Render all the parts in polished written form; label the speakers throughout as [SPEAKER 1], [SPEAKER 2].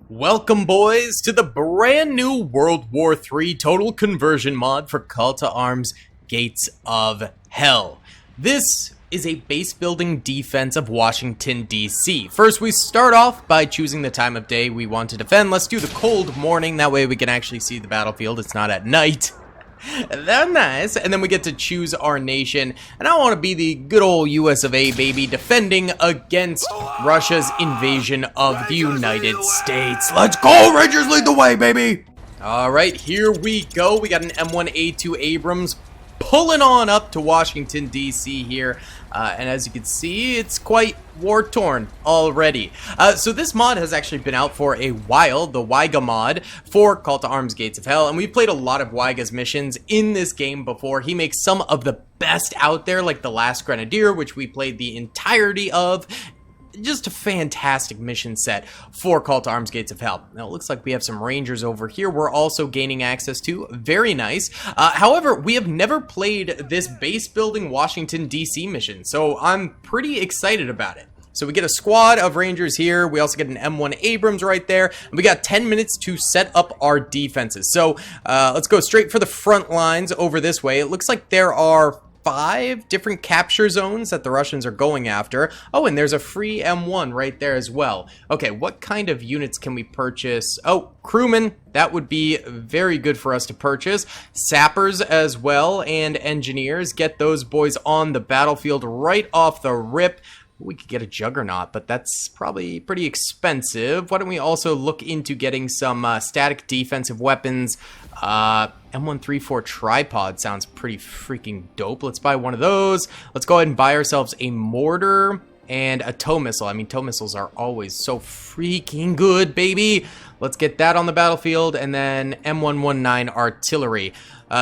[SPEAKER 1] Welcome, boys, to the brand new World War III Total Conversion mod for Call to Arms Gates of Hell. This is a base building defense of Washington, D.C. First, we start off by choosing the time of day we want to defend. Let's do the cold morning, that way we can actually see the battlefield. It's not at night. They're nice. And then we get to choose our nation. And I want to be the good old US of A, baby, defending against Russia's invasion of the United States. Let's go! Rangers lead the way, baby! Alright, here we go. We got an M1A2 Abrams pulling on up to Washington, D.C. here. And as you can see, it's quite war-torn already. So this mod has actually been out for a while, the Waiga mod for Call to Arms Gates of Hell. And we've played a lot of Waiga's missions in this game before. He makes some of the best out there, like the Last Grenadier, which we played the entirety of. Just a fantastic mission set for Call to Arms Gates of Hell. Now, it looks like we have some Rangers over here we're also gaining access to. Very nice. However, we have never played this base building Washington, D.C. mission, so I'm pretty excited about it. So we get a squad of Rangers here. We also get an M1 Abrams right there. And we got 10 minutes to set up our defenses. So let's go straight for the front lines over this way. It looks like there are 5 different capture zones that the Russians are going after. Oh, and there's a free M1 right there as well. Okay, what kind of units can we purchase? Oh, crewmen. That would be very good for us to purchase. Sappers as well, and engineers. Get those boys on the battlefield right off the rip. We could get a Juggernaut, but that's probably pretty expensive. Why don't we also look into getting some static defensive weapons? M134 tripod sounds pretty freaking dope. Let's buy one of those. Let's go ahead and buy ourselves a mortar and a tow missile. I mean, tow missiles are always so freaking good, baby. Let's get that on the battlefield, and then M119 artillery.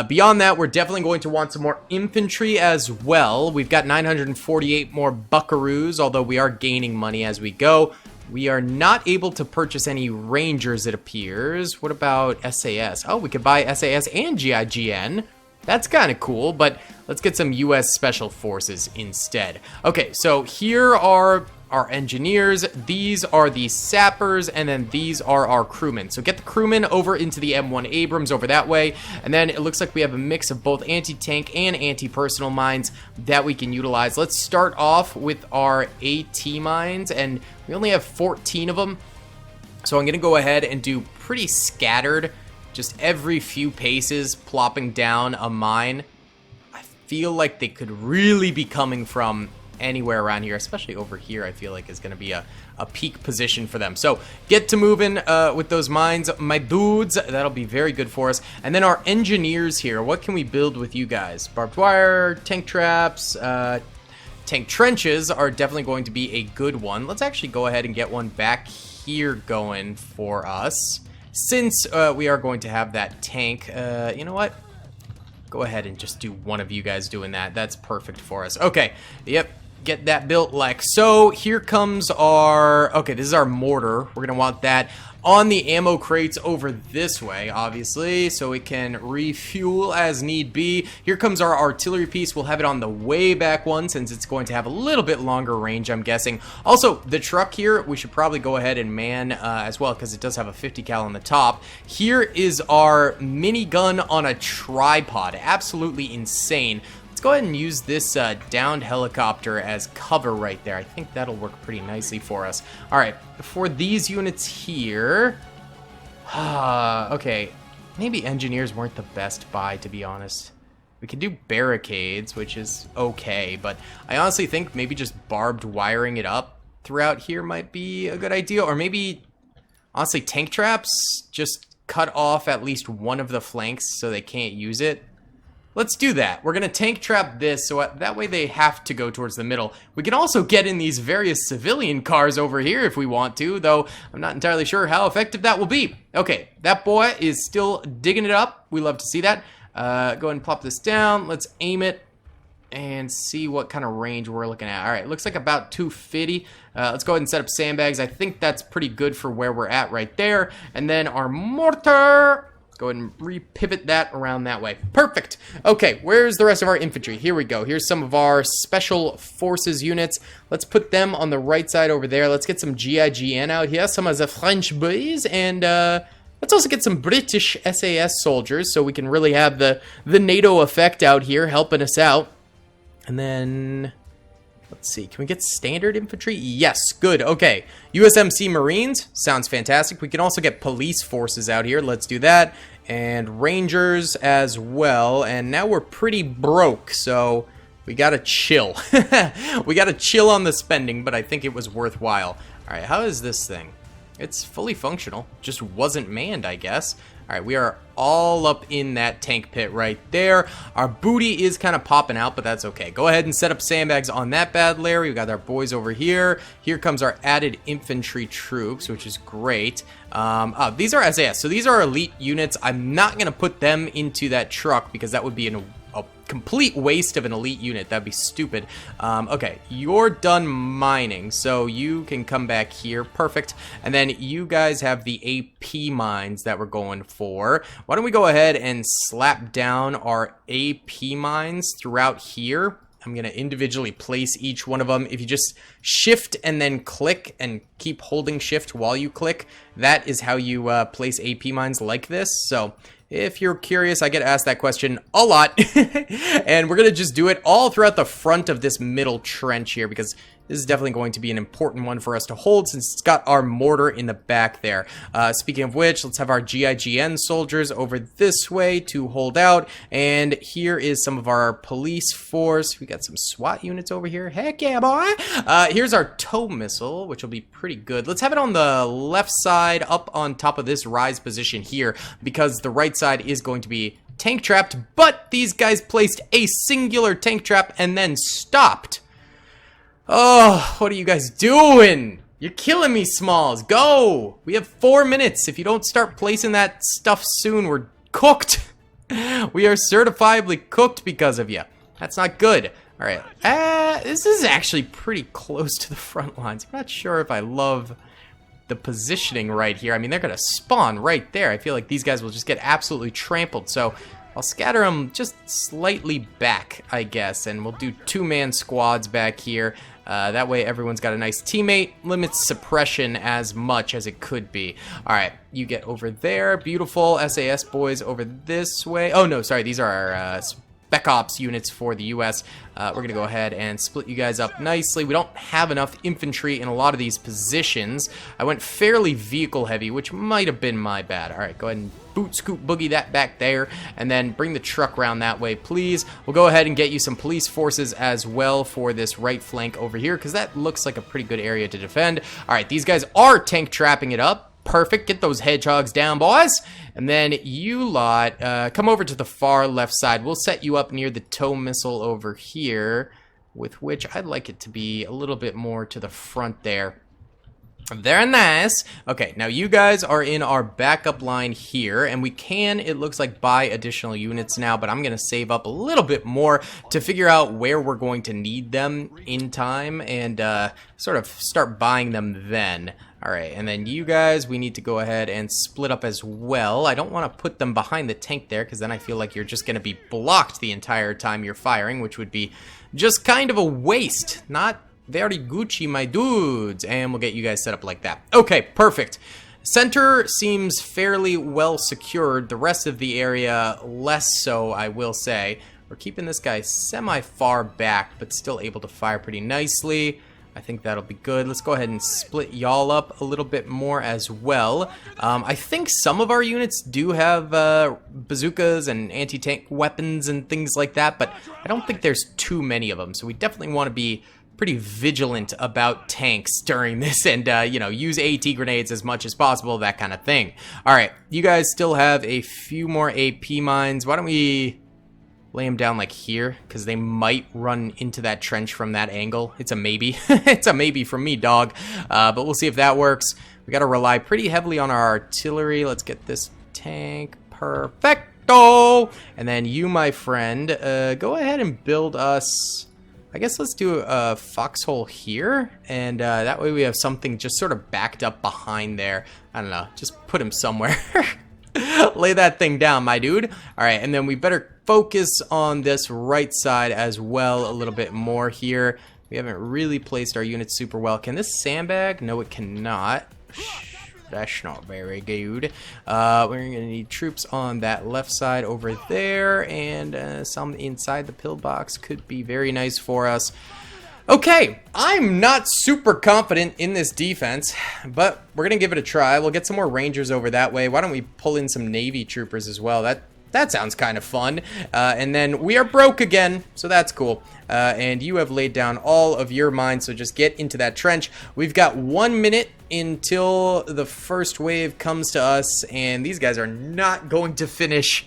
[SPEAKER 1] Beyond that, we're definitely going to want some more infantry as well. We've got 948 more buckaroos, although we are gaining money as we go. We are not able to purchase any Rangers, it appears. What about SAS? Oh, we could buy SAS and GIGN. That's kind of cool, but let's get some U.S. Special Forces instead. Okay, so here are our engineers, these are the sappers, and then these are our crewmen. So get the crewmen over into the M1 Abrams over that way, and then it looks like we have a mix of both anti-tank and anti-personal mines that we can utilize. Let's start off with our AT mines, and we only have 14 of them, so I'm gonna go ahead and do pretty scattered, just every few paces plopping down a mine. I feel like they could really be coming from anywhere around here, especially over here. I feel like is going to be a peak position for them. So get to moving with those mines, my dudes. That'll be very good for us. And then our engineers here, what can we build with you guys? Barbed wire, tank traps, tank trenches are definitely going to be a good one. Let's actually go ahead and get one back here going for us, since we are going to have that tank. You know what? Go ahead and just do one of you guys doing that. That's perfect for us. Okay, yep, get that built like so. Here comes our, okay, this is our mortar. We're gonna want that on the ammo crates over this way, obviously, so we can refuel as need be. Here comes our artillery piece. We'll have it on the way back one, since it's going to have a little bit longer range, I'm guessing. Also, the truck here, we should probably go ahead and man as well, because it does have a 50 cal on the top. Here is our minigun on a tripod. Absolutely insane. Let's go ahead and use this downed helicopter as cover right there. I think that'll work pretty nicely for us. All right, for these units here, okay, maybe engineers weren't the best buy, to be honest. We can do barricades, which is okay, but I honestly think maybe just barbed wiring it up throughout here might be a good idea, or maybe, honestly, tank traps, just cut off at least one of the flanks so they can't use it. Let's do that. We're going to tank trap this, so that way they have to go towards the middle. We can also get in these various civilian cars over here if we want to, though I'm not entirely sure how effective that will be. Okay, that boy is still digging it up. We love to see that. Go ahead and plop this down. Let's aim it and see what kind of range we're looking at. All right, looks like about 250. Let's go ahead and set up sandbags. I think that's pretty good for where we're at right there. And then our mortar. Go go ahead and re-pivot that around that way. Perfect. Okay, where's the rest of our infantry? Here we go. Here's some of our special forces units. Let's put them on the right side over there. Let's get some GIGN out here, some of the French boys, and let's also get some British SAS soldiers so we can really have the NATO effect out here helping us out. And then, let's see, can we get standard infantry? Yes, good, okay. USMC Marines, sounds fantastic. We can also get police forces out here, let's do that. And Rangers as well, and now we're pretty broke, so we gotta chill. We gotta chill on the spending, but I think it was worthwhile. Alright, how is this thing? It's fully functional, just wasn't manned, I guess. Alright, we are all up in that tank pit right there. Our booty is kind of popping out, but that's okay. Go ahead and set up sandbags on that bad Larry. We got our boys over here. Here comes our added infantry troops, which is great. These are SAS, so these are elite units. I'm not going to put them into that truck because that would be a complete waste of an elite unit. That'd be stupid. Okay, you're done mining, so you can come back here. Perfect. And then you guys have the AP mines that we're going for. Why don't we go ahead and slap down our AP mines throughout here. I'm going to individually place each one of them. If you just shift and then click and keep holding shift while you click, that is how you place AP mines like this. So if you're curious, I get asked that question a lot. And we're going to just do it all throughout the front of this middle trench here because this is definitely going to be an important one for us to hold since it's got our mortar in the back there. Speaking of which, let's have our GIGN soldiers over this way to hold out. And here is some of our police force. We got some SWAT units over here. Heck yeah, boy! Here's our tow missile, which will be pretty good. Let's have it on the left side up on top of this rise position here because the right side is going to be tank trapped, but these guys placed a singular tank trap and then stopped. Oh, what are you guys doing? You're killing me, Smalls. Go! We have 4 minutes. If you don't start placing that stuff soon, we're cooked. We are certifiably cooked because of you. That's not good. All right. This is actually pretty close to the front lines. I'm not sure if I love the positioning right here. I mean, they're going to spawn right there. I feel like these guys will just get absolutely trampled. So I'll scatter them just slightly back, I guess, and we'll do two-man squads back here. That way everyone's got a nice teammate. Limits suppression as much as it could be. All right, you get over there. Beautiful. SAS boys over this way. Oh, no, sorry. These are our Spec Ops units for the U.S. We're going to go ahead and split you guys up nicely. We don't have enough infantry in a lot of these positions. I went fairly vehicle heavy, which might have been my bad. All right, go ahead and boot scoop boogie that back there and then bring the truck around that way, please. We'll go ahead and get you some police forces as well for this right flank over here because that looks like a pretty good area to defend. All right, these guys are tank trapping it up. Perfect. Get those hedgehogs down, boys. And then you lot, come over to the far left side. We'll set you up near the tow missile over here, with which I'd like it to be a little bit more to the front there. Very nice. Okay, now you guys are in our backup line here, and we can, it looks like, buy additional units now, but I'm going to save up a little bit more to figure out where we're going to need them in time and sort of start buying them then. All right, and then you guys, we need to go ahead and split up as well. I don't want to put them behind the tank there because then I feel like you're just going to be blocked the entire time you're firing, which would be just kind of a waste. Not very Gucci, my dudes. And we'll get you guys set up like that. Okay, perfect. Center seems fairly well secured. The rest of the area, less so, I will say. We're keeping this guy semi-far back, but still able to fire pretty nicely. I think that'll be good. Let's go ahead and split y'all up a little bit more as well. I think some of our units do have bazookas and anti-tank weapons and things like that, but I don't think there's too many of them. So we definitely want to be pretty vigilant about tanks during this and, you know, use AT grenades as much as possible, that kind of thing. All right, you guys still have a few more AP mines. Why don't we lay them down like here, because they might run into that trench from that angle. It's a maybe. It's a maybe from me, dog. But we'll see if that works. We got to rely pretty heavily on our artillery. Let's get this tank. Perfecto! And then you, my friend, go ahead and build us... I guess let's do a foxhole here, and that way we have something just sort of backed up behind there. I don't know, just put him somewhere. Lay that thing down, my dude. All right, and then we better focus on this right side as well a little bit more here. We haven't really placed our units super well. Can this sandbag? No, it cannot. That's not very good. We're going to need troops on that left side over there, and some inside the pillbox could be very nice for us. Okay, I'm not super confident in this defense, but we're going to give it a try. We'll get some more Rangers over that way. Why don't we pull in some Navy troopers as well? That sounds kind of fun. And then we are broke again, so that's cool. And you have laid down all of your mines, so just get into that trench. We've got 1 minute until the first wave comes to us, and these guys are not going to finish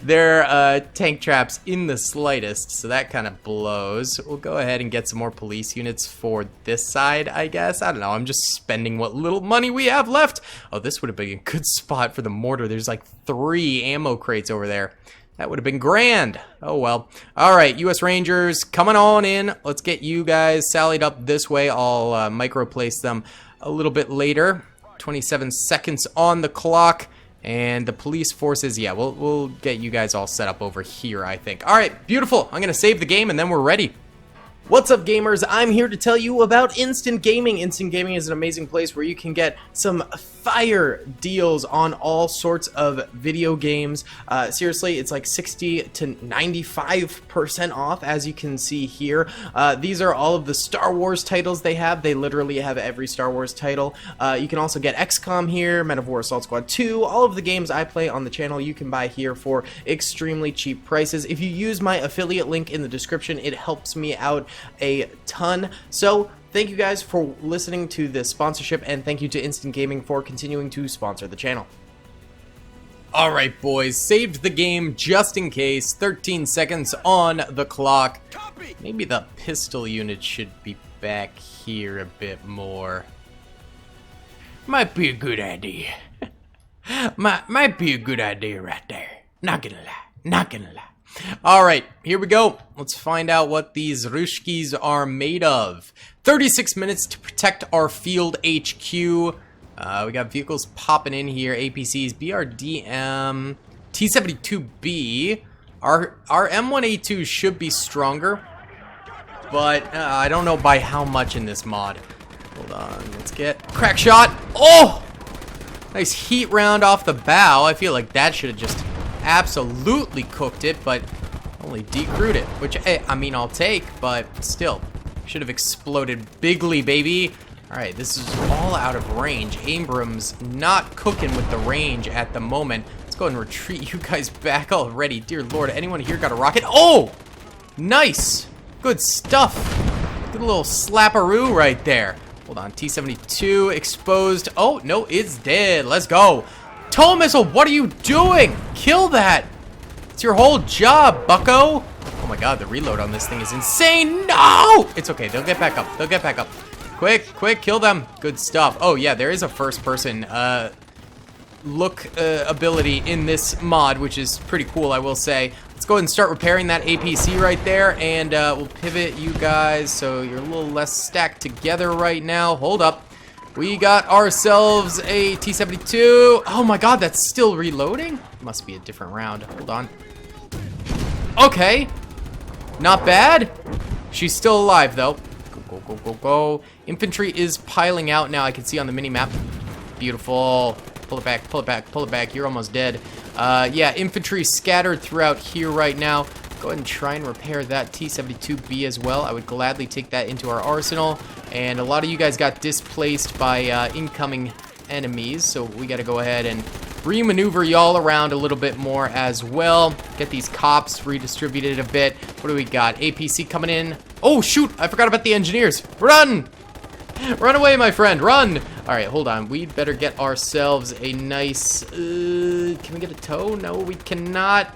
[SPEAKER 1] their tank traps in the slightest, so that kind of blows. We'll go ahead and get some more police units for this side, I guess. I don't know, I'm just spending what little money we have left. Oh, this would have been a good spot for the mortar. There's like 3 ammo crates over there. That would have been grand. Oh, well. All right, U.S. Rangers, coming on in. Let's get you guys sallied up this way. I'll micro-place them a little bit later. 27 seconds on the clock. And the police forces, yeah, we'll get you guys all set up over here, I think. All right, beautiful. I'm going to save the game, and then we're ready. What's up, gamers? I'm here to tell you about Instant Gaming. Instant Gaming is an amazing place where you can get some fire deals on all sorts of video games. Seriously, it's like 60 to 95% off, as you can see here. These are all of the Star Wars titles they have. They literally have every Star Wars title. You can also get XCOM here, Men of War Assault Squad 2. All of the games I play on the channel you can buy here for extremely cheap prices. If you use my affiliate link in the description, it helps me out a ton. So thank you guys for listening to this sponsorship, and thank you to Instant Gaming for continuing to sponsor the channel. Alright boys, saved the game just in case. 13 seconds on the clock. Maybe the pistol unit should be back here a bit more. Might be a good idea. might be a good idea right there. Not gonna lie. Not gonna lie. Alright, here we go. Let's find out what these Rushkis are made of. 36 minutes to protect our field HQ. We got vehicles popping in here. APCs, BRDM, T-72B. Our M1A2 should be stronger, but I don't know by how much in this mod. Hold on, let's get crack shot. Oh! Nice heat round off the bow. I feel like that should have just absolutely cooked it, but only decrewed it, which I mean I'll take, but still should have exploded bigly, baby. All right, this is all out of range. Abram's not cooking with the range at the moment. Let's go and retreat you guys back already. Dear Lord, anyone here got a rocket? Oh, nice, good stuff. Good little slapperoo right there. Hold on, T-72 exposed. Oh no, it's dead. Let's go. Tow missile, what are you doing? Kill that. It's your whole job, bucko. Oh my god, the reload on this thing is insane. No! It's okay, they'll get back up. They'll get back up. Quick, quick, kill them. Good stuff. Oh yeah, there is a first person look ability in this mod, which is pretty cool, I will say. Let's go ahead and start repairing that APC right there, and we'll pivot you guys so you're a little less stacked together right now. Hold up. We got ourselves a T-72. Oh my god, that's still reloading? Must be a different round. Hold on. Okay. Not bad. She's still alive, though. Go, go, go, go, go. Infantry is piling out now. I can see on the mini-map. Beautiful. Pull it back, pull it back, pull it back. You're almost dead. Yeah, infantry scattered throughout here right now. Go ahead and try and repair that T-72B as well. I would gladly take that into our arsenal. And a lot of you guys got displaced by incoming enemies, so we got to go ahead and remaneuver y'all around a little bit more as well. Get these cops redistributed a bit. What do we got? APC coming in. Oh, shoot! I forgot about the engineers. Run! Run away, my friend. Run! All right, hold on. We'd better get ourselves a nice... can we get a tow? No, we cannot.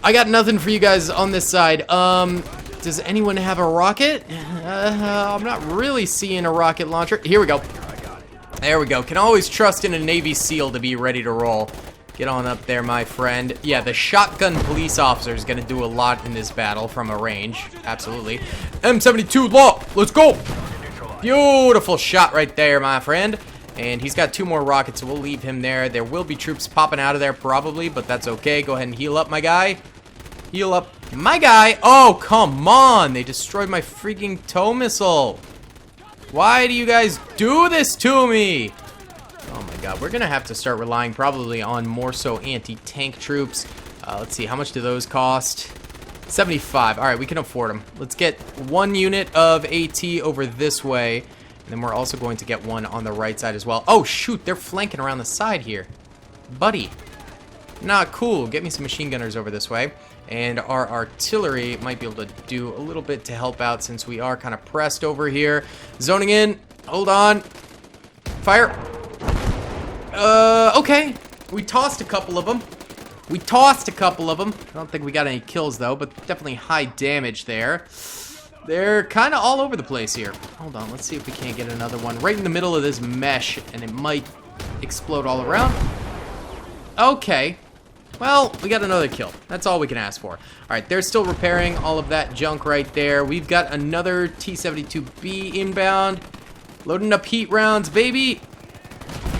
[SPEAKER 1] I got nothing for you guys on this side. Does anyone have a rocket? I'm not really seeing a rocket launcher. Here we go. There we go. Can always trust in a Navy SEAL to be ready to roll. Get on up there, my friend. Yeah, the shotgun police officer is going to do a lot in this battle from a range. Absolutely. M72 law. Let's go. Beautiful shot right there, my friend. And he's got 2 more rockets, so we'll leave him there. There will be troops popping out of there probably, but that's okay. Go ahead and heal up, my guy. Heal up, my guy. Oh, come on. They destroyed my freaking tow missile. Why do you guys do this to me? Oh my god, we're gonna have to start relying probably on more so anti-tank troops. Let's see, how much do those cost? 75. All right, we can afford them. Let's get 1 unit of AT over this way, and then we're also going to get 1 on the right side as well. Oh shoot, they're flanking around the side here. Buddy. Not cool. Get me some machine gunners over this way. And our artillery might be able to do a little bit to help out since we are kind of pressed over here. Zoning in. Hold on. Fire. Okay. We tossed a couple of them. I don't think we got any kills, though, but definitely high damage there. They're kind of all over the place here. Hold on. Let's see if we can't get another one right in the middle of this mesh, and it might explode all around. Okay. Well, we got another kill. That's all we can ask for. All right, they're still repairing all of that junk right there. We've got another T-72B inbound. Loading up heat rounds, baby.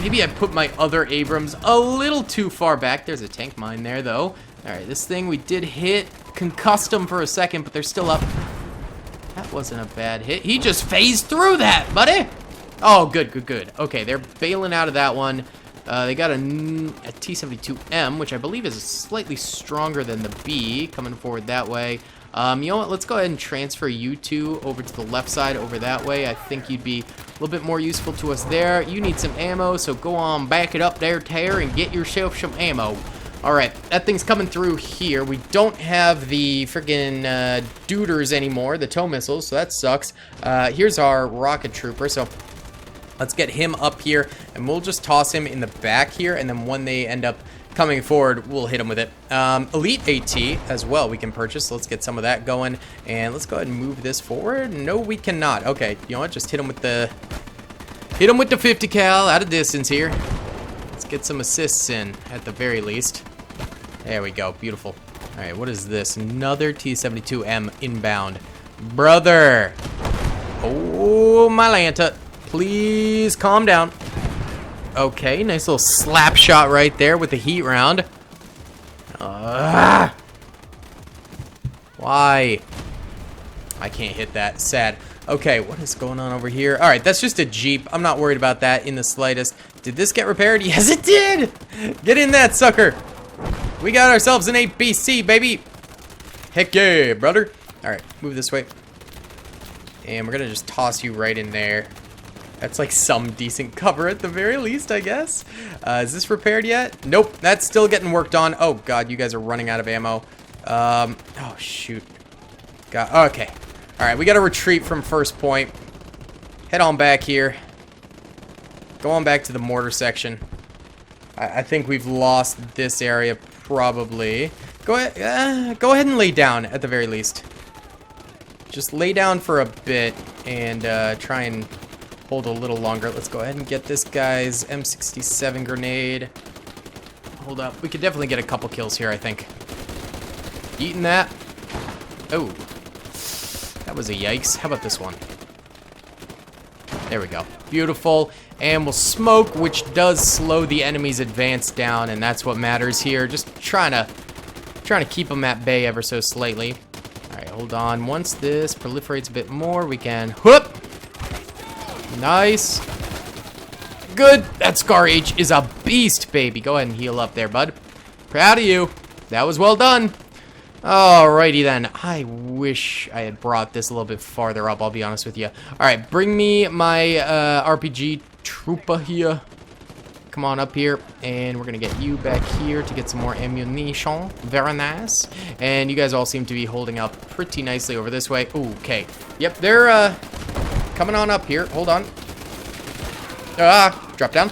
[SPEAKER 1] Maybe I put my other Abrams a little too far back. There's a tank mine there, though. All right, this thing we did hit. Concussed them for a second, but they're still up. That wasn't a bad hit. He just phased through that, buddy. Oh, good, good, good. Okay, they're bailing out of that one. They got a T-72M, which I believe is slightly stronger than the B, coming forward that way. You know what? Let's go ahead and transfer you two over to the left side over that way. I think you'd be a little bit more useful to us there. You need some ammo, so go on, back it up there, Tear, and get yourself some ammo. All right, that thing's coming through here. We don't have the friggin' duders anymore, the tow missiles, so that sucks. Here's our rocket trooper, so let's get him up here, and we'll just toss him in the back here, and then when they end up coming forward, we'll hit him with it. Elite AT as well we can purchase, so let's get some of that going, and let's go ahead and move this forward. No, we cannot. Okay, you know what? Just hit him with the 50 cal out of distance here. Let's get some assists in at the very least. There we go. Beautiful. All right, what is this? Another T-72M inbound. Brother. Oh, my Lanta. Please calm down. Okay, nice little slap shot right there with the heat round. Why? I can't hit that. Sad. Okay, what is going on over here? All right, that's just a Jeep. I'm not worried about that in the slightest. Did this get repaired? Yes, it did! Get in that sucker. We got ourselves an APC, baby. Heck yeah, brother. All right, move this way. And we're going to just toss you right in there. That's like some decent cover at the very least, I guess. Is this repaired yet? Nope, that's still getting worked on. Oh, God, you guys are running out of ammo. Oh, shoot. God, okay. All right, we got to retreat from first point. Head on back here. Go on back to the mortar section. I think we've lost this area probably. Go ahead and lay down at the very least. Just lay down for a bit and try and hold a little longer. Let's go ahead and get this guy's M67 grenade. Hold up. We could definitely get a couple kills here, I think. Eating that. Oh. That was a yikes. How about this one? There we go. Beautiful. And we'll smoke, which does slow the enemy's advance down, and that's what matters here. Just trying to keep them at bay ever so slightly. All right, hold on. Once this proliferates a bit more, we can whoop. Nice. Good. That Scar H is a beast, baby. Go ahead and heal up there, bud. Proud of you. That was well done. Alrighty then. I wish I had brought this a little bit farther up, I'll be honest with you. Alright, bring me my RPG trooper here. Come on up here, and we're gonna get you back here to get some more ammunition. Very nice. And you guys all seem to be holding up pretty nicely over this way. Ooh, okay. Yep, they're coming on up here. Hold on. Drop down.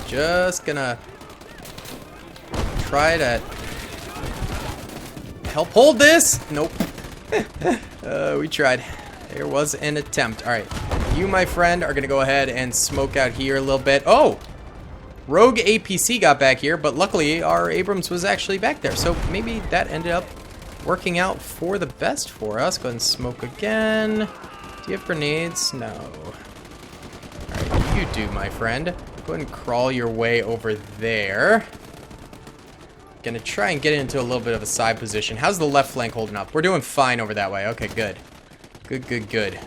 [SPEAKER 1] Just gonna try to help hold this. Nope. We tried. There was an attempt. All right. You, my friend, are going to go ahead and smoke out here a little bit. Oh! Rogue APC got back here, but luckily our Abrams was actually back there. So maybe that ended up working out for the best for us. Go ahead and smoke again. Do you have grenades? No. All right. you do, my friend? Go ahead and crawl your way over there. Gonna try and get into a little bit of a side position. How's the left flank holding up? We're doing fine over that way. Okay, good. Good.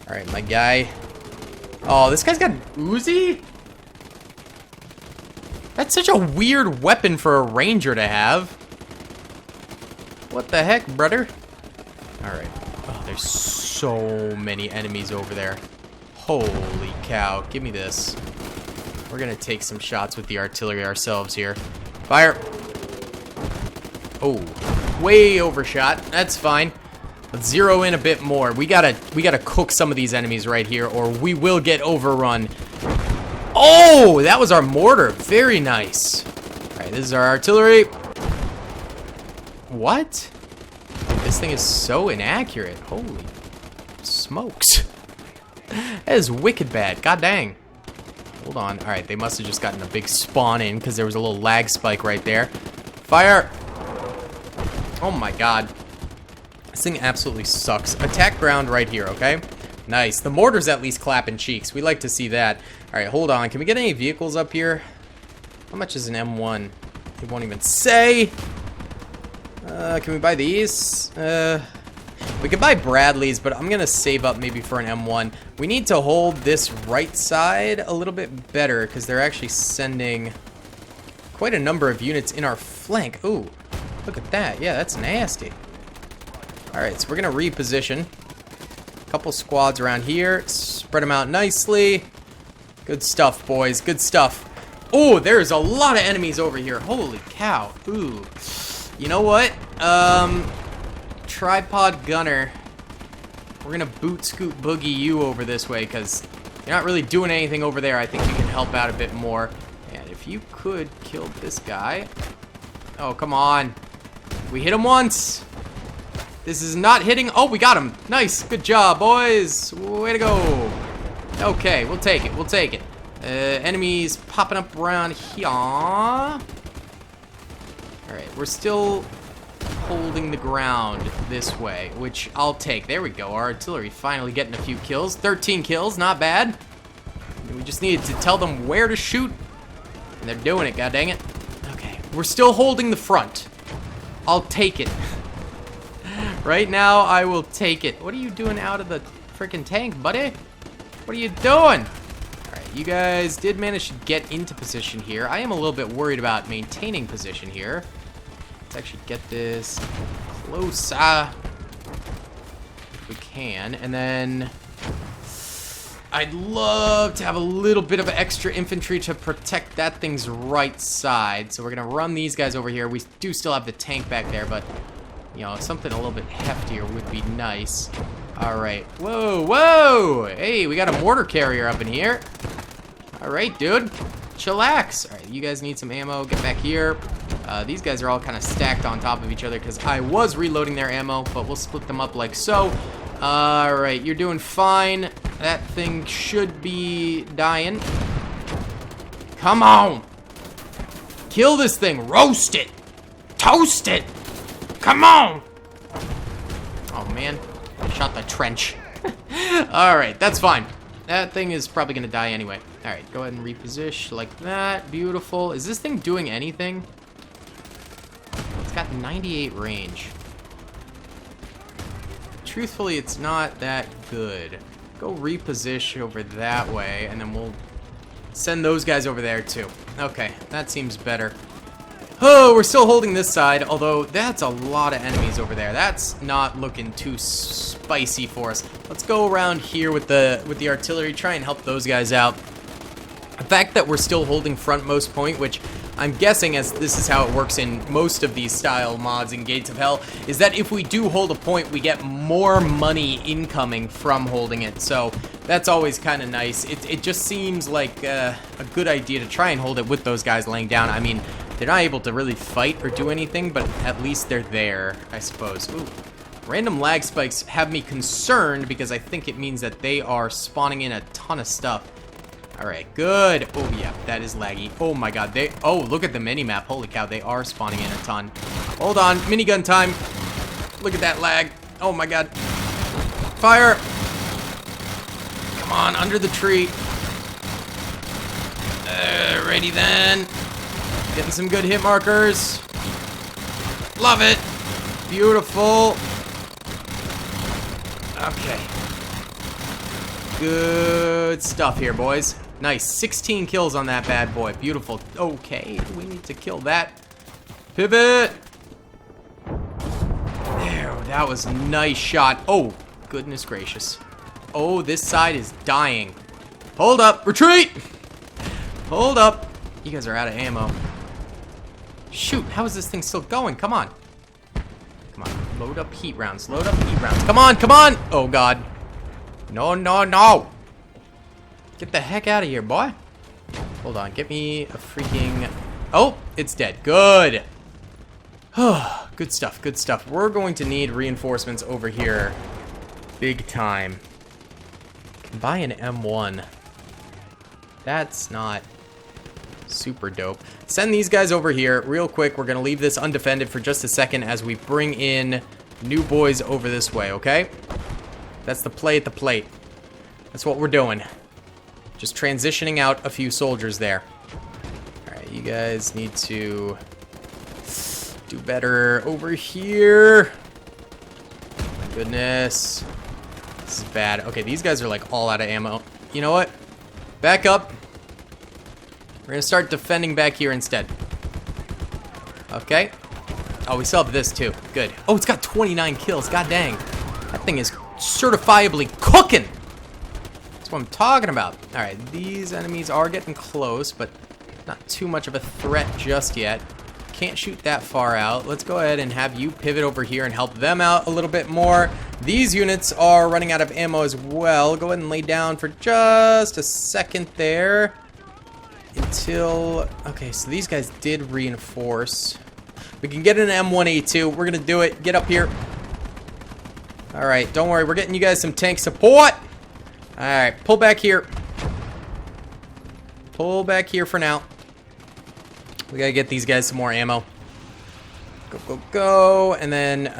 [SPEAKER 1] Alright, my guy. Oh, this guy's got Uzi? That's such a weird weapon for a ranger to have. What the heck, brother? Alright. Oh, there's so many enemies over there. Holy cow. Give me this. We're gonna take some shots with the artillery ourselves here. Fire. Oh, way overshot. That's fine. Let's zero in a bit more. We gotta cook some of these enemies right here, or we will get overrun. Oh, that was our mortar. Very nice. All right, this is our artillery. What? This thing is so inaccurate. Holy smokes. That is wicked bad. God dang. Hold on. All right, they must have just gotten a big spawn in because there was a little lag spike right there. Fire. Oh my god. This thing absolutely sucks. Attack ground right here, okay? Nice. The mortar's at least clapping cheeks. We like to see that. All right, hold on. Can we get any vehicles up here? How much is an M1? It won't even say. Can we buy these? We could buy Bradley's, but I'm gonna save up maybe for an M1. We need to hold this right side a little bit better because they're actually sending quite a number of units in our flank. Ooh, look at that. Yeah, that's nasty. All right, so we're gonna reposition. A couple squads around here. Spread them out nicely. Good stuff, boys. Good stuff. Oh, there's a lot of enemies over here. Holy cow. Ooh. You know what? Tripod gunner. We're gonna boot scoot boogie you over this way because you're not really doing anything over there. I think you can help out a bit more. And if you could kill this guy. Oh, come on. We hit him once. This is not hitting. Oh, we got him. Nice. Good job, boys. Way to go. Okay, we'll take it. We'll take it. Enemies popping up around here. All right, we're still holding the ground this way, which I'll take. There we go. Our artillery finally getting a few kills. 13 kills, not bad. We just needed to tell them where to shoot, and they're doing it, god dang it. Okay, we're still holding the front. I'll take it. Right now, I will take it. What are you doing out of the freaking tank, buddy? What are you doing? All right, you guys did manage to get into position here. I am a little bit worried about maintaining position here. Let's actually get this closer if we can, and then I'd love to have a little bit of extra infantry to protect that thing's right side. So we're gonna run these guys over here. We do still have the tank back there, but you know, something a little bit heftier would be nice. All right, whoa, hey, we got a mortar carrier up in here. All right, dude, chillax. All right, you guys need some ammo. Get back here. These guys are all kind of stacked on top of each other because I was reloading their ammo, but we'll split them up like so. All right, you're doing fine. That thing should be dying. Come on. Kill this thing. Roast it. Toast it. Come on. Oh, man. I shot the trench. All right, that's fine. That thing is probably going to die anyway. All right, go ahead and reposition like that. Beautiful. Is this thing doing anything? It's got 98 range. Truthfully, it's not that good. Go reposition over that way, and then we'll send those guys over there too. Okay, that seems better. Oh, we're still holding this side, although that's a lot of enemies over there. That's not looking too spicy for us. Let's go around here with the artillery, try and help those guys out. The fact that we're still holding frontmost point, which I'm guessing, as this is how it works in most of these style mods in Gates of Hell, is that if we do hold a point, we get more money incoming from holding it. So that's always kind of nice. It just seems like a good idea to try and hold it with those guys laying down. I mean, they're not able to really fight or do anything, but at least they're there, I suppose. Ooh. Random lag spikes have me concerned because I think it means that they are spawning in a ton of stuff. All right, good. Oh, yeah, that is laggy. Oh, my God. Oh, look at the mini-map. Holy cow, they are spawning in a ton. Hold on. Minigun time. Look at that lag. Oh, my God. Fire. Come on, under the tree. Alrighty then. Getting some good hit markers. Love it. Beautiful. Okay. Good stuff here, boys. Nice. 16 kills on that bad boy. Beautiful. Okay, we need to kill that. Pivot. There, that was a nice shot. Oh, goodness gracious. Oh, this side is dying. Hold up. Retreat. Hold up. You guys are out of ammo. Shoot, how is this thing still going? Come on. Come on. Load up heat rounds. Load up heat rounds. Come on, come on. Oh, God. No, no, no. Get the heck out of here, boy. Hold on. Get me a freaking... Oh, it's dead. Good. Good stuff. Good stuff. We're going to need reinforcements over here. Big time. Can buy an M1. That's not super dope. Send these guys over here real quick. We're going to leave this undefended for just a second as we bring in new boys over this way, okay? That's the play at the plate. That's what we're doing. Just transitioning out a few soldiers there. Alright, you guys need to do better over here. My goodness. This is bad. Okay, these guys are like all out of ammo. You know what? Back up. We're gonna start defending back here instead. Okay. Oh, we still have this too. Good. Oh, it's got 29 kills. God dang. That thing is certifiably cooking. That's what I'm talking about. Alright, these enemies are getting close, but not too much of a threat just yet. Can't shoot that far out. Let's go ahead and have you pivot over here and help them out a little bit more. These units are running out of ammo as well. Go ahead and lay down for just a second there. Until... Okay, so these guys did reinforce. We can get an M1A2. We're going to do it. Get up here. Alright, don't worry. We're getting you guys some tank support. Alright, pull back here. Pull back here for now. We gotta get these guys some more ammo. Go, go, go. And then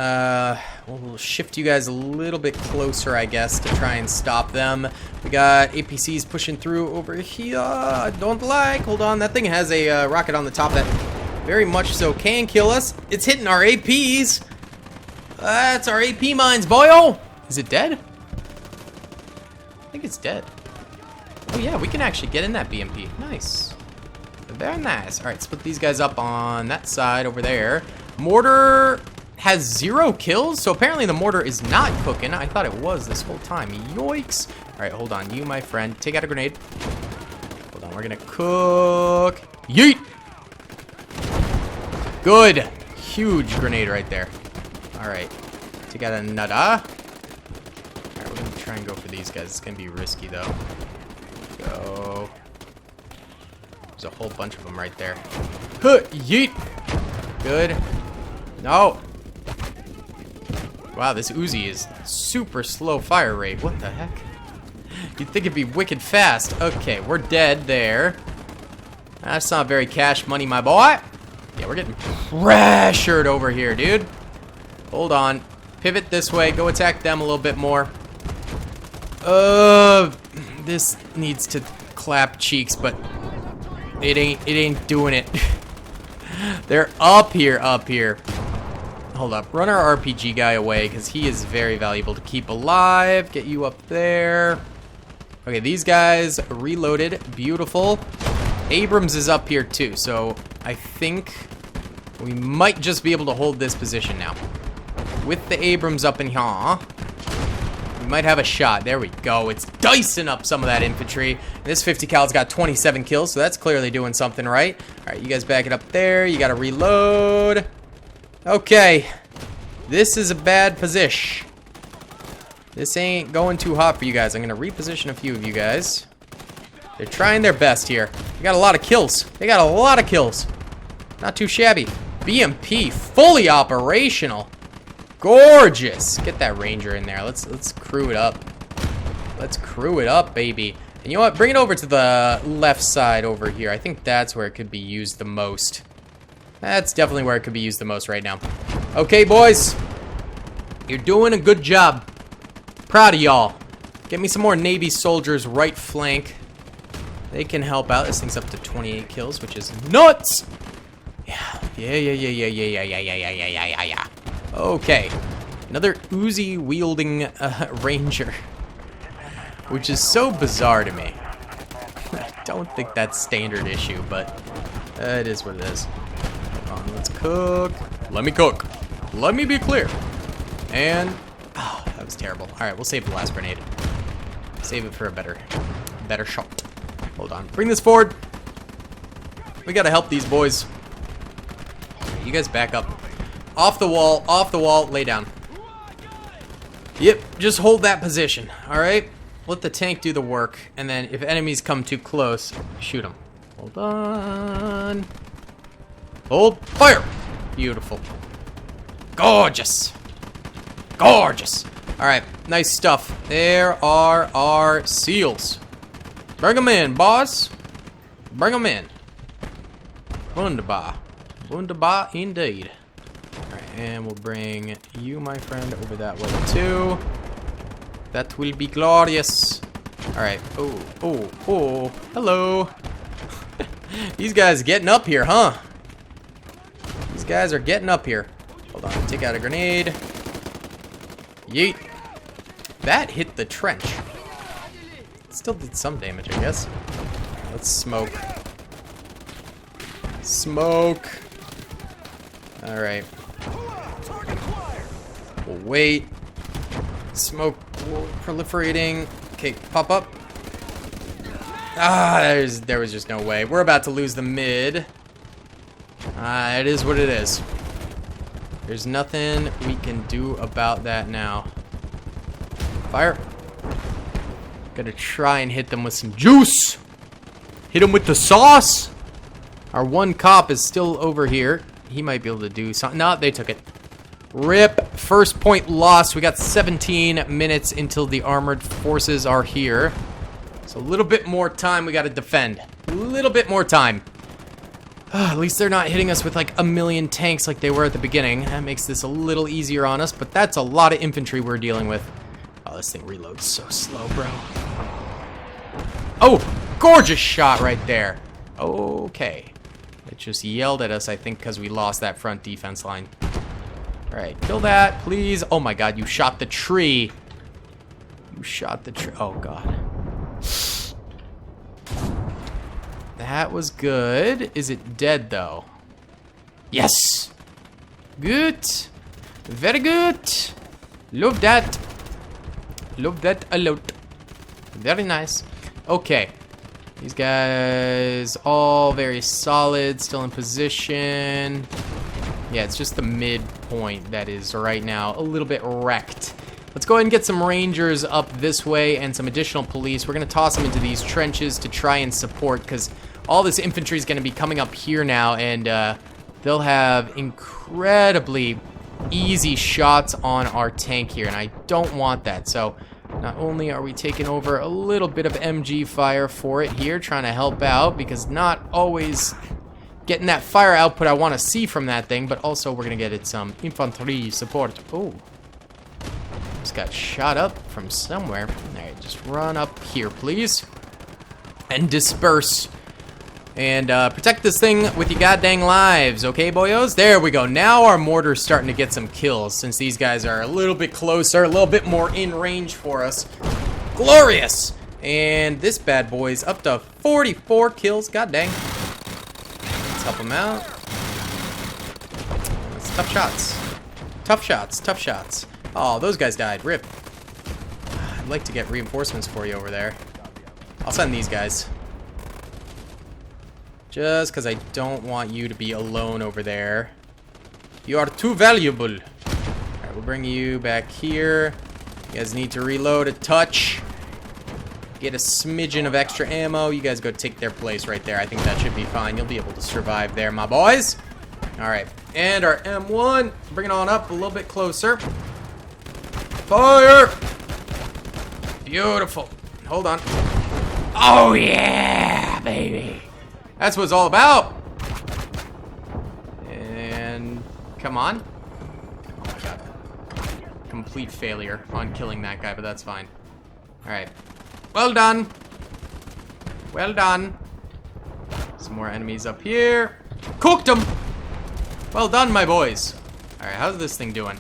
[SPEAKER 1] we'll shift you guys a little bit closer, I guess, to try and stop them. We got APCs pushing through over here. Don't like. Hold on. That thing has a rocket on the top that very much so can kill us. It's hitting our APs. That's our AP mines, boyo. Is it dead? I think it's dead. Oh, yeah. We can actually get in that BMP. Nice. Very nice. All right, split these guys up on that side over there. Mortar has 0 kills, so apparently the mortar is not cooking. I thought it was this whole time. Yoinks. All right, hold on. You, my friend, take out a grenade. Hold on, we're gonna cook. Yeet! Good. Huge grenade right there. All right, take out another. All right, we're gonna try and go for these guys. It's gonna be risky, though. Go. There's a whole bunch of them right there. Huh, yeet. Good. No. Wow, this Uzi is super slow fire rate. What the heck? You'd think it'd be wicked fast. Okay, we're dead there. That's not very cash money, my boy. Yeah, we're getting pressured over here, dude. Hold on. Pivot this way. Go attack them a little bit more. This needs to clap cheeks, but it ain't doing it. They're up here. Hold up. Run our RPG guy away, because he is very valuable to keep alive. Get you up there. Okay, these guys reloaded. Beautiful. Abrams is up here too, so I think we might just be able to hold this position now. With the Abrams up in here, we might have a shot. There we go. It's dicing up some of that infantry. This 50 cal's got 27 kills, so that's clearly doing something right. All right, you guys back it up there. You got to reload. Okay. This is a bad position. This ain't going too hot for you guys. I'm going to reposition a few of you guys. They're trying their best here. They got a lot of kills. They got a lot of kills. Not too shabby. BMP fully operational. Gorgeous. Get that Ranger in there. Let's crew it up. Let's crew it up, baby. And you know what? Bring it over to the left side over here. I think that's where it could be used the most. That's definitely where it could be used the most right now. Okay, boys. You're doing a good job. Proud of y'all. Get me some more Navy soldiers right flank. They can help out. This thing's up to 28 kills, which is nuts! Yeah. Okay. Another Uzi wielding ranger. Which is so bizarre to me. I don't think that's standard issue, but it is what it is. Hold on, let's cook. Let me cook. Let me be clear. And oh, that was terrible. All right, we'll save the last grenade. Save it for a better shot. Hold on. Bring this forward. We gotta help these boys. You guys back up. Off the wall, lay down. Yep, just hold that position, all right? Let the tank do the work, and then if enemies come too close, shoot them. Hold on. Hold fire. Beautiful. Gorgeous. Gorgeous. All right, nice stuff. There are our seals. Bring them in, boss. Bring them in. Wunderbar. Wunderbar indeed. All right, and we'll bring you, my friend, over that way too. That will be glorious. All right. Oh. Hello. These guys getting up here, huh? These guys are getting up here. Hold on. Take out a grenade. Yeet. That hit the trench. Still did some damage, I guess. Let's smoke. Smoke. All right. We'll wait. Smoke proliferating. Okay, pop up. Ah, there was just no way. We're about to lose the mid. It is what it is. There's nothing we can do about that now. Fire. Gotta try and hit them with some juice. Hit them with the sauce. Our one cop is still over here. He might be able to do something. No, they took it. RIP. First point lost. We got 17 minutes until the armored forces are here. So a little bit more time we got to defend. A little bit more time. At least they're not hitting us with like a million tanks like they were at the beginning. That makes this a little easier on us, but that's a lot of infantry we're dealing with. Oh, this thing reloads so slow, bro. Oh, gorgeous shot right there. Okay. It just yelled at us, I think, because we lost that front defense line. All right, kill that, please. Oh my God, you shot the tree. You shot the tree. Oh God. That was good. Is it dead though? Yes. Good. Very good. Love that. Love that a lot. Very nice. Okay. These guys all very solid, still in position. Yeah, it's just the midpoint that is right now a little bit wrecked. Let's go ahead and get some rangers up this way and some additional police. We're going to toss them into these trenches to try and support because all this infantry is going to be coming up here now, and they'll have incredibly easy shots on our tank here, and I don't want that. So not only are we taking over a little bit of MG fire for it here, trying to help out, because not always getting that fire output I want to see from that thing, but also we're going to get it some infantry support. Oh, just got shot up from somewhere. All right, just run up here, please, and disperse. And protect this thing with your goddamn lives, okay, boyos? There we go. Now our mortar's starting to get some kills since these guys are a little bit closer, a little bit more in range for us. Glorious! And this bad boy's up to 44 kills. God dang. Let's help him out. That's tough shots. Tough shots. Tough shots. Oh, those guys died. RIP. I'd like to get reinforcements for you over there. I'll send these guys. Just because I don't want you to be alone over there. You are too valuable. Alright, we'll bring you back here. You guys need to reload a touch. Get a smidgen of extra ammo. You guys go take their place right there. I think that should be fine. You'll be able to survive there, my boys. Alright, and our M1. Bring it on up a little bit closer. Fire! Beautiful. Hold on. Oh, yeah, baby. That's what it's all about. And come on. Oh my God. Complete failure on killing that guy, but that's fine. All right. Well done. Well done. Some more enemies up here. Cooked them. Well done, my boys. All right, how's this thing doing?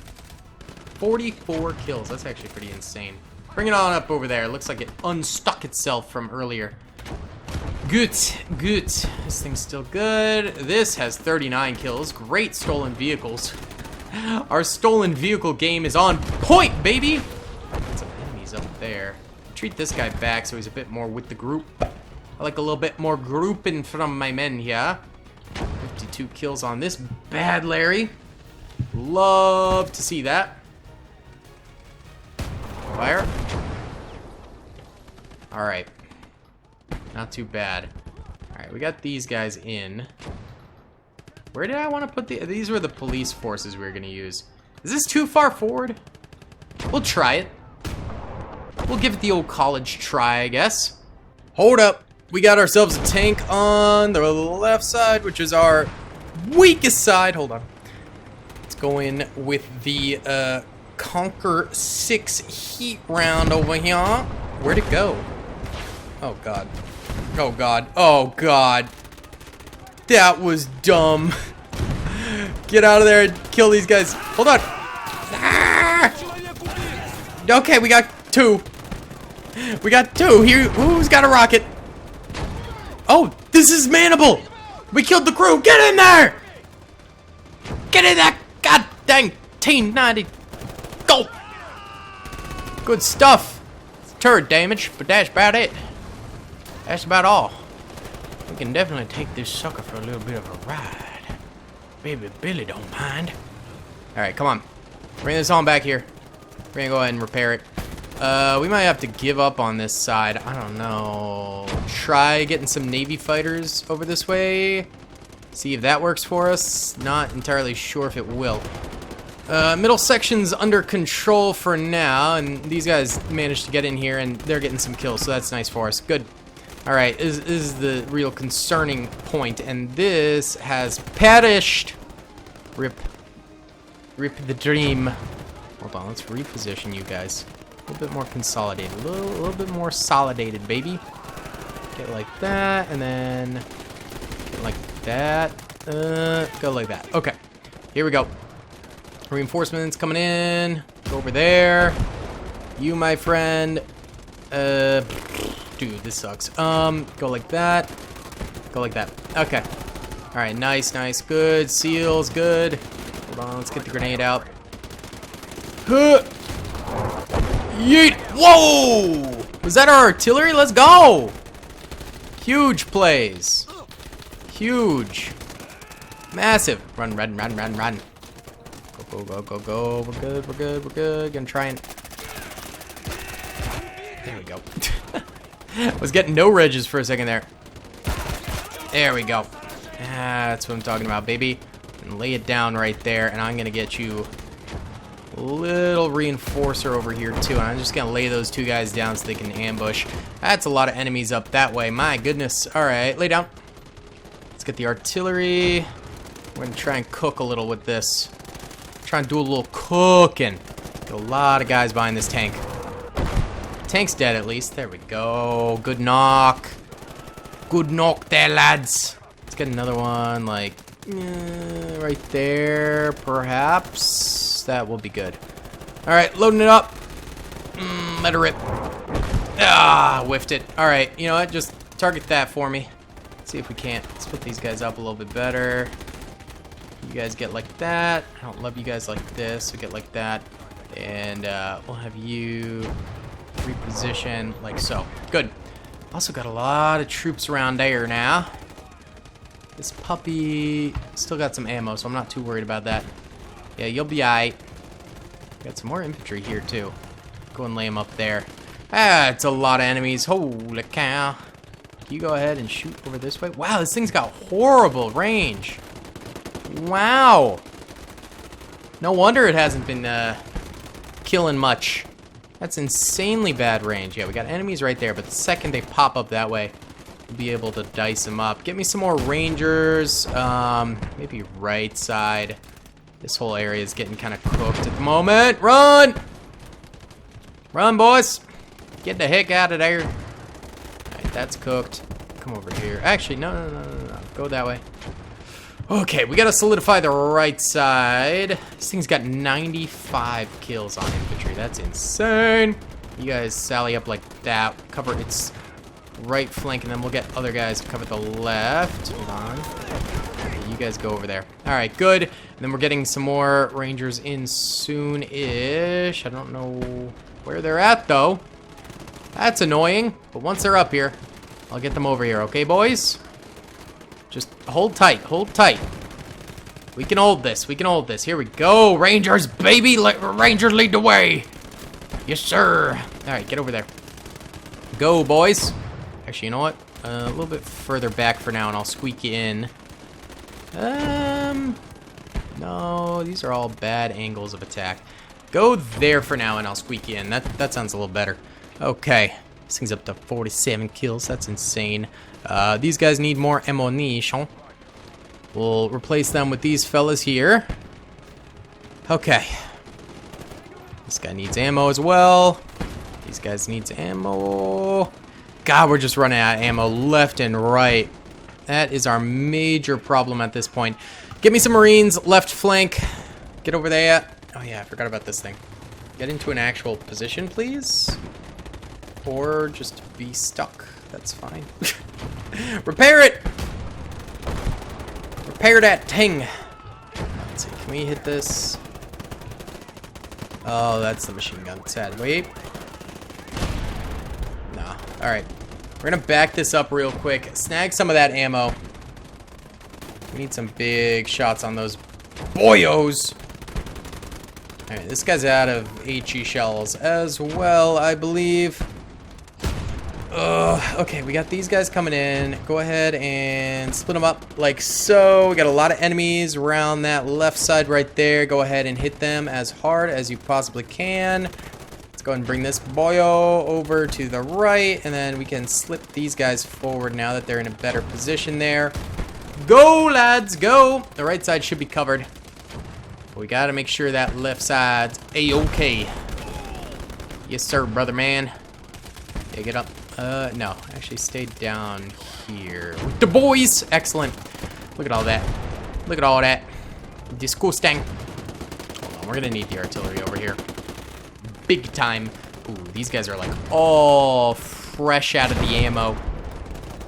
[SPEAKER 1] 44 kills. That's actually pretty insane. Bring it on up over there. It looks like it unstuck itself from earlier. Good, good. This thing's still good. This has 39 kills. Great stolen vehicles. Our stolen vehicle game is on point, baby. Got some enemies up there. Treat this guy back so he's a bit more with the group. I like a little bit more grouping from my men here. 52 kills on this bad Larry. Love to see that. Fire. Alright. Not too bad. Alright, we got these guys in. Where did I want to put these were the police forces we were going to use. Is this too far forward? We'll try it. We'll give it the old college try, I guess. Hold up. We got ourselves a tank on the left side, which is our weakest side. Hold on. Let's go in with the Conquer 6 heat round over here. Where'd it go? Oh, God. Oh, God. Oh, God. That was dumb. Get out of there and kill these guys. Hold on. Ah! Okay, we got 2. We got 2. Here, who's got a rocket? Oh, this is Manable. We killed the crew. Get in there. Get in there. God dang. T90. Go. Good stuff. Turret damage, but that's about it. That's about all. We can definitely take this sucker for a little bit of a ride. Baby Billy don't mind. Alright, come on. Bring this on back here. We're gonna go ahead and repair it. We might have to give up on this side. I don't know. Try getting some Navy fighters over this way. See if that works for us. Not entirely sure if it will. Middle section's under control for now, and these guys managed to get in here, and they're getting some kills, so that's nice for us. Good. Alright, this is the real concerning point, and this has perished. Rip. Rip the dream. Hold on, let's reposition you guys. A little bit more consolidated. A little bit more solidated, baby. Get like that, and then get like that. Go like that. Okay, here we go. Reinforcements coming in. Go over there. You, my friend. Dude, this sucks. Go like that. Go like that. Okay. All right, nice, nice, good. Seals, good. Hold on, let's get the grenade out. Huh. Yeet! Whoa! Was that our artillery? Let's go! Huge plays. Huge. Massive. Run, run, run, run, run. Go, go, go, go, go. We're good, we're good, we're good. Gonna try and... There we go. I was getting no regs for a second there. There we go. That's what I'm talking about, baby. And lay it down right there, and I'm gonna get you a little reinforcer over here too. And I'm just gonna lay those 2 guys down so they can ambush. That's a lot of enemies up that way. My goodness. All right, lay down. Let's get the artillery. We're gonna try and cook a little with this. Try and do a little cooking. Get a lot of guys behind this tank. Tank's dead at least. There we go. Good knock. Good knock there, lads. Let's get another one, like, right there, perhaps. That will be good. All right, loading it up. Let it rip. Ah, whiffed it. All right, you know what? Just target that for me. Let's see if we can't split these guys up a little bit better. You guys get like that. I don't love you guys like this, so get like that. And we'll have you reposition like so. Good. Also got a lot of troops around there now. This puppy still got some ammo, so I'm not too worried about that. Yeah, you'll be alright. Got some more infantry here too. Go and lay them up there. Ah, it's a lot of enemies. Holy cow. You go ahead and shoot over this way. Wow, this thing's got horrible range. Wow. No wonder it hasn't been killing much. That's insanely bad range. Yeah, we got enemies right there, but the second they pop up that way, we'll be able to dice them up. Get me some more rangers. Maybe right side. This whole area is getting kind of cooked at the moment. Run! Run, boys. Get the heck out of there. All right, that's cooked. come over here. Actually, no. Go that way. Okay, we gotta solidify the right side. This thing's got 95 kills on infantry. That's insane. You guys sally up like that. Cover its right flank, and then we'll get other guys to cover the left. Hold on. Okay, you guys go over there. All right, good. And then we're getting some more Rangers in soon-ish. I don't know where they're at, though. That's annoying. But once they're up here, I'll get them over here. Okay, boys? Just hold tight. Hold tight. We can hold this. We can hold this. Here we go. Rangers, baby. Rangers lead the way. Yes, sir. All right, get over there. Go, boys. Actually, you know what? A little bit further back for now, and I'll squeak you in. No, these are all bad angles of attack. Go there for now, and I'll squeak you in. That sounds a little better. Okay. This thing's up to 47 kills. That's insane. These guys need more ammunition. We'll replace them with these fellas here. Okay. This guy needs ammo as well. These guys needs ammo. God, we're just running out of ammo left and right. That is our major problem at this point. Get me some Marines, left flank. Get over there. Oh yeah, I forgot about this thing. Get into an actual position, please. Or just be stuck. That's fine. Repair it! Repair that thing. Let's see, can we hit this? Oh, that's the machine gun. Sad. Wait. Nah. Alright. We're gonna back this up real quick. Snag some of that ammo. We need some big shots on those boyos. Alright, this guy's out of HE shells as well, I believe. Okay, we got these guys coming in. Go ahead and split them up like so. We got a lot of enemies around that left side right there. Go ahead and hit them as hard as you possibly can. Let's go ahead and bring this boyo over to the right, and then we can slip these guys forward now that they're in a better position there. Go, lads, go! The right side should be covered. But we gotta make sure that left side's A-okay. Yes, sir, brother man. Yeah, get up. No, actually stay down here with the boys. Excellent. Look at all that. Look at all that. Disgusting. Hold on, we're gonna need the artillery over here. Big time. Ooh, these guys are like all fresh out of the ammo.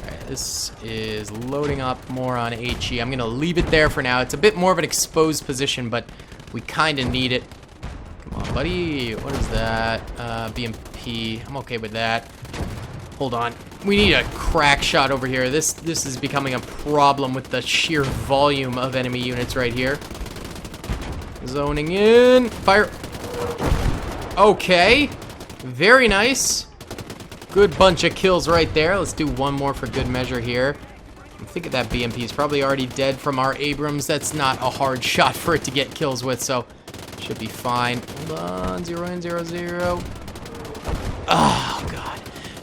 [SPEAKER 1] Alright, this is loading up more on HE. I'm gonna leave it there for now. It's a bit more of an exposed position, but we kinda need it. Come on, buddy. What is that? BMP. I'm okay with that. Hold on. We need a crack shot over here. This is becoming a problem with the sheer volume of enemy units right here. Zoning in. Fire. Okay. Very nice. Good bunch of kills right there. Let's do one more for good measure here. I'm thinking that BMP is probably already dead from our Abrams. That's not a hard shot for it to get kills with, so should be fine. Hold on. 0 in 0 0. Oh, God.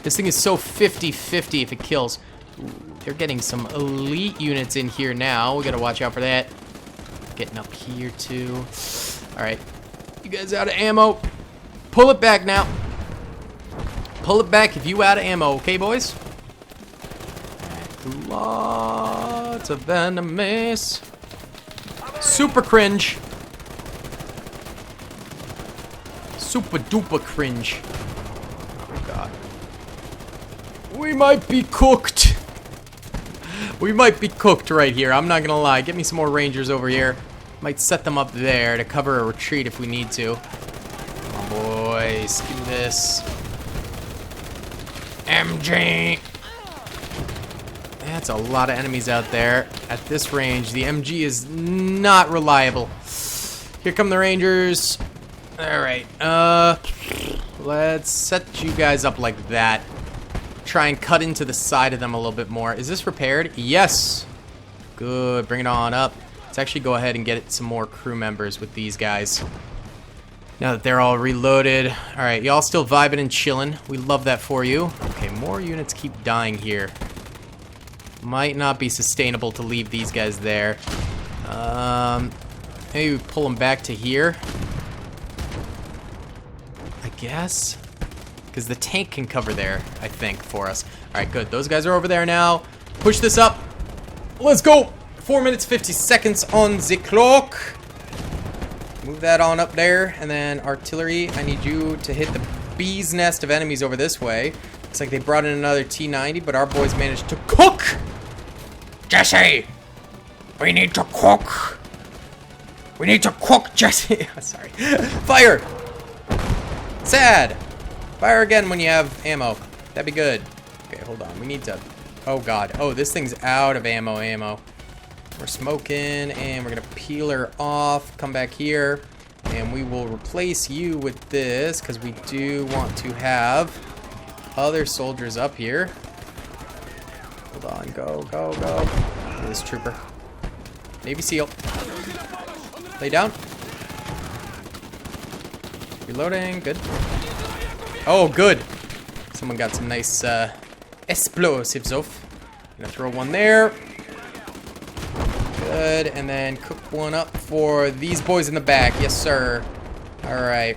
[SPEAKER 1] This thing is so 50-50 if it kills. Ooh, they're getting some elite units in here now. We gotta watch out for that. Getting up here, too. Alright. You guys out of ammo. Pull it back now. Pull it back if you out of ammo, okay, boys? Right. Lots of enemies. Super cringe. Super duper cringe. Oh, God. We might be cooked. We might be cooked right here. I'm not gonna lie. Get me some more Rangers over here. Might set them up there to cover a retreat if we need to. Come on, boys. Give me this. MG. That's a lot of enemies out there. At this range, the MG is not reliable. Here come the Rangers. Alright. Let's set you guys up like that. Try and cut into the side of them a little bit more. Is this repaired? Yes. Good. Bring it on up. Let's actually go ahead and get some more crew members with these guys. Now that they're all reloaded. Alright, y'all still vibing and chilling. We love that for you. Okay, more units keep dying here. Might not be sustainable to leave these guys there. Maybe we pull them back to here. I guess. Because the tank can cover there, I think, for us. Alright, good. Those guys are over there now. Push this up. Let's go! 4 minutes, 50 seconds on the clock. Move that on up there. And then artillery, I need you to hit the bee's nest of enemies over this way. Looks like they brought in another T-90, but our boys managed to cook! Jesse! We need to cook! We need to cook, Jesse! Sorry. Fire! Sad! Fire again when you have ammo. That'd be good. Okay, hold on. We need to... Oh, God. Oh, this thing's out of ammo. We're smoking, and we're going to peel her off. Come back here, and we will replace you with this, because we do want to have other soldiers up here. Hold on. Go. This trooper. Navy SEAL. Lay down. Reloading. Good. Oh, good. Someone got some nice explosives off. Gonna throw one there. Good. And then cook one up for these boys in the back. Yes, sir. Alright.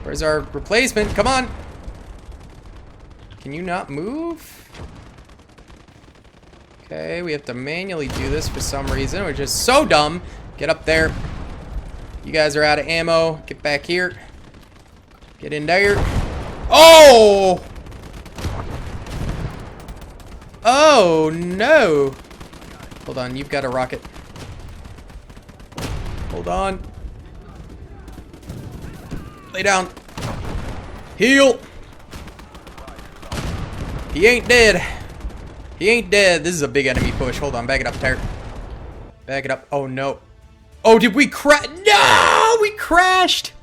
[SPEAKER 1] Where's our replacement? Come on. Can you not move? Okay, we have to manually do this for some reason, which is so dumb. Get up there. You guys are out of ammo. Get back here. Get in there. Oh! Oh, no. Hold on, you've got a rocket. Hold on. Lay down. Heal. He ain't dead. He ain't dead. This is a big enemy push. Hold on, back it up there. Back it up. Oh, no. Oh, did we crash? No! We crashed!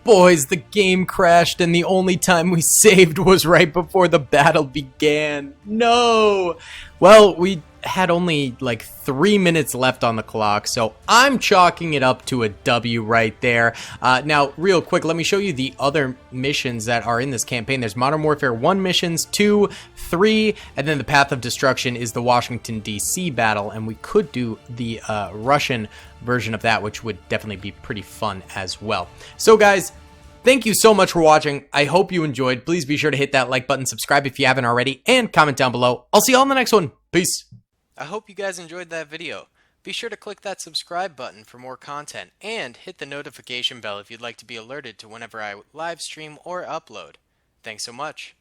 [SPEAKER 1] Boys, the game crashed, and the only time we saved was right before the battle began. No! Well, we had only like 3 minutes left on the clock, so I'm chalking it up to a W right there. Now, real quick, let me show you the other missions that are in this campaign. There's Modern Warfare 1 missions, 2, 3, and then the Path of Destruction is the Washington, D.C. battle, and we could do the Russian version of that, which would definitely be pretty fun as well. So, guys, thank you so much for watching. I hope you enjoyed. Please be sure to hit that like button, subscribe if you haven't already, and comment down below. I'll see you all in the next one. Peace. I hope you guys enjoyed that video. Be sure to click that subscribe button for more content, and hit the notification bell if you'd like to be alerted to whenever I live stream or upload. Thanks so much.